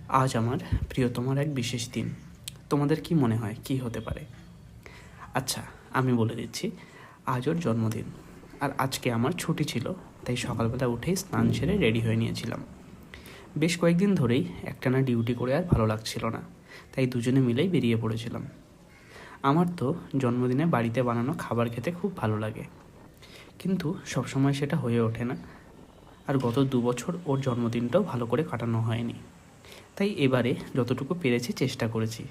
আজ আমার প্রিয়তমার এক বিশেষ দিন। তোমাদের কি মনে হয় কি হতে পারে? আচ্ছা, আমি বলে দিচ্ছি, আজ ওর জন্মদিন। আর আজকে আমার ছুটি ছিল, তাই সকালবেলা উঠেই স্নান সেরে রেডি হয়ে নিয়েছিলাম। বেশ কয়েকদিন ধরেই একটানা ডিউটি করে আর ভালো লাগছিল না, তাই দুজনে মিলেই বেরিয়ে পড়েছিলাম। আমার তো জন্মদিনে বাড়িতে বানানো খাবার খেতে খুব ভালো লাগে, কিন্তু সবসময় সেটা হয়ে ওঠে না। আর গত 2 বছর ওর জন্মদিনটাও ভালো করে কাটানো হয়নি, তাই এবারে যতটুকু পেরেছি চেষ্টা করেছি।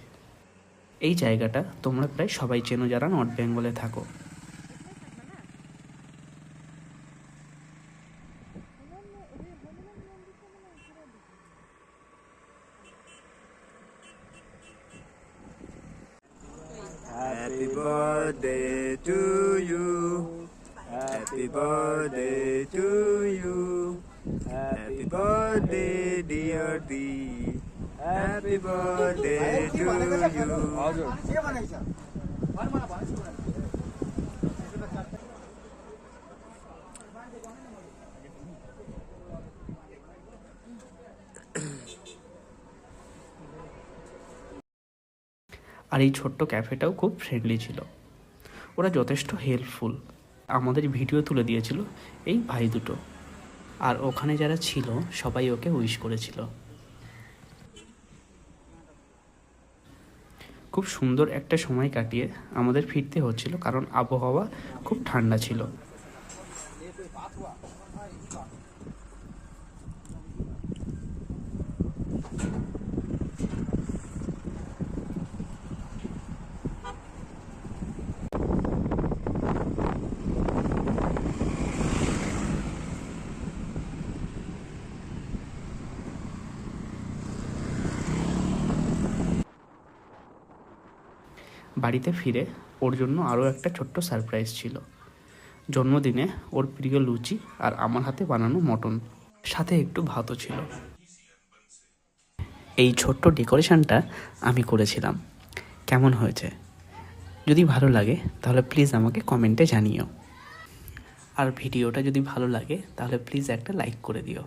এই জায়গাটা তোমরা প্রায় সবাই চেনো যারা নর্থ বেঙ্গলে থাকো। Happy birthday to you. Happy birthday to you. Happy birthday dear Dee. Happy birthday to you. আর এই ছোট্ট ক্যাফেটাও খুব ফ্রেন্ডলি ছিল, ওরা যথেষ্ট হেল্পফুল। আমাদের ভিডিও তুলে দিয়েছিল এই ভাই দুটো, আর ওখানে যারা ছিল সবাই ওকে উইশ করেছিল। খুব সুন্দর একটা সময় কাটিয়ে আমাদের ফিরতে হচ্ছিল, কারণ আবহাওয়া খুব ঠান্ডা ছিল। বাড়িতে ফিরে ওর জন্য আরও একটা ছোট্ট সারপ্রাইজ ছিল। জন্মদিনে ওর প্রিয় লুচি আর আমার হাতে বানানো মটন, সাথে একটু ভাতও ছিল। এই ছোট্ট ডেকোরেশনটা আমি করেছিলাম। কেমন হয়েছে? যদি ভালো লাগে তাহলে প্লিজ আমাকে কমেন্টে জানিও। আর ভিডিওটা যদি ভালো লাগে তাহলে প্লিজ একটা লাইক করে দিও।